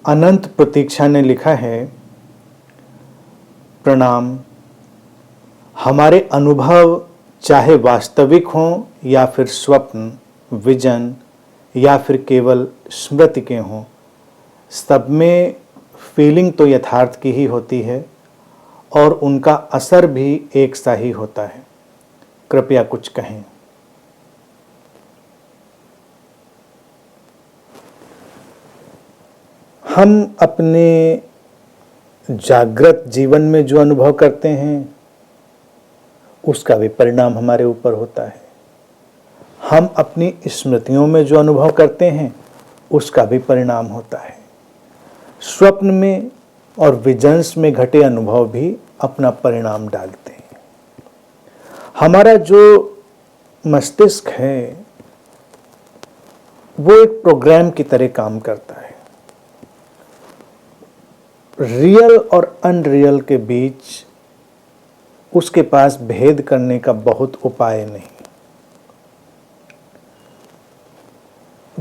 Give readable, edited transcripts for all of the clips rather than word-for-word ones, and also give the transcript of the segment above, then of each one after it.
अनंत प्रतीक्षा ने लिखा है, प्रणाम। हमारे अनुभव चाहे वास्तविक हों या फिर स्वप्न, विजन या फिर केवल स्मृति के हों, सब में फीलिंग तो यथार्थ की ही होती है और उनका असर भी एक सा ही होता है। कृपया कुछ कहें। हम अपने जागृत जीवन में जो अनुभव करते हैं उसका भी परिणाम हमारे ऊपर होता है। हम अपनी स्मृतियों में जो अनुभव करते हैं उसका भी परिणाम होता है। स्वप्न में और विजन्स में घटे अनुभव भी अपना परिणाम डालते हैं। हमारा जो मस्तिष्क है वो एक प्रोग्राम की तरह काम करता है। रियल और अनरियल के बीच उसके पास भेद करने का बहुत उपाय नहीं।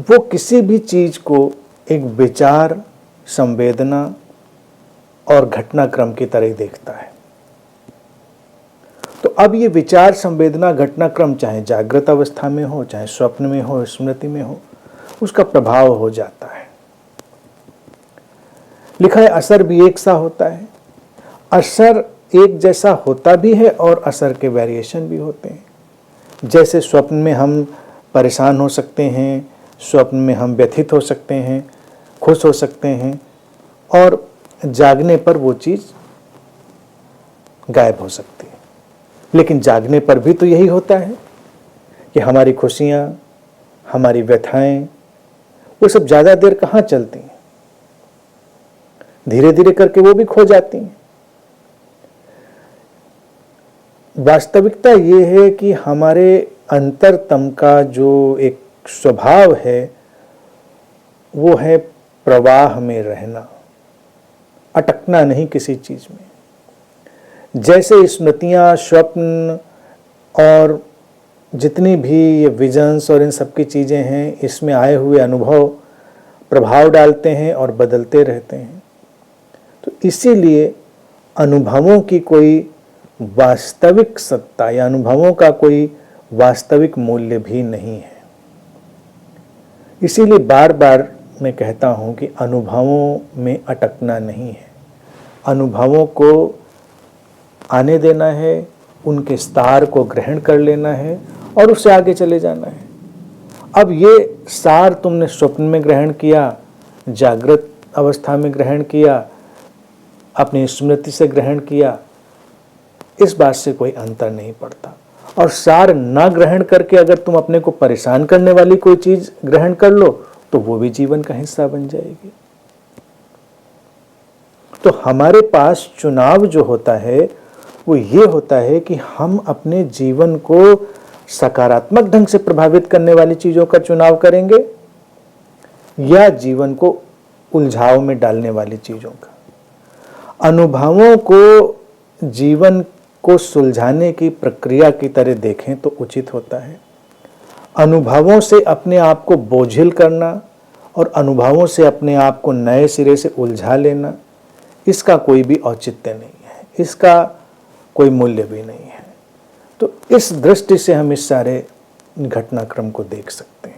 वो किसी भी चीज को एक विचार, संवेदना और घटनाक्रम की तरह देखता है। तो अब ये विचार, संवेदना, घटनाक्रम चाहे जागृत अवस्था में हो, चाहे स्वप्न में हो, स्मृति में हो, उसका प्रभाव हो जाता है। लिखा है असर भी एक सा होता है। असर एक जैसा होता भी है और असर के वेरिएशन भी होते हैं। जैसे स्वप्न में हम परेशान हो सकते हैं, स्वप्न में हम व्यथित हो सकते हैं, खुश हो सकते हैं और जागने पर वो चीज़ गायब हो सकती है। लेकिन जागने पर भी तो यही होता है कि हमारी खुशियाँ, हमारी व्यथाएं, वो सब ज़्यादा देर कहाँ चलती हैं। धीरे धीरे करके वो भी खो जाती हैं। वास्तविकता ये है कि हमारे अंतरतम का जो एक स्वभाव है वो है प्रवाह में रहना, अटकना नहीं किसी चीज में। जैसे स्मृतियां, स्वप्न और जितनी भी ये विजन्स और इन सब की चीजें हैं, इसमें आए हुए अनुभव प्रभाव डालते हैं और बदलते रहते हैं। तो इसीलिए अनुभवों की कोई वास्तविक सत्ता या अनुभवों का कोई वास्तविक मूल्य भी नहीं है। इसीलिए बार बार मैं कहता हूं कि अनुभवों में अटकना नहीं है। अनुभवों को आने देना है, उनके सार को ग्रहण कर लेना है और उससे आगे चले जाना है। अब ये सार तुमने स्वप्न में ग्रहण किया, जागृत अवस्था में ग्रहण किया, अपनी स्मृति से ग्रहण किया, इस बात से कोई अंतर नहीं पड़ता। और सार ना ग्रहण करके अगर तुम अपने को परेशान करने वाली कोई चीज ग्रहण कर लो तो वो भी जीवन का हिस्सा बन जाएगी। तो हमारे पास चुनाव जो होता है वो ये होता है कि हम अपने जीवन को सकारात्मक ढंग से प्रभावित करने वाली चीजों का चुनाव करेंगे या जीवन को उलझाव में डालने वाली चीजों का। अनुभवों को जीवन को सुलझाने की प्रक्रिया की तरह देखें तो उचित होता है। अनुभवों से अपने आप को बोझिल करना और अनुभवों से अपने आप को नए सिरे से उलझा लेना, इसका कोई भी औचित्य नहीं है, इसका कोई मूल्य भी नहीं है। तो इस दृष्टि से हम इस सारे घटनाक्रम को देख सकते हैं।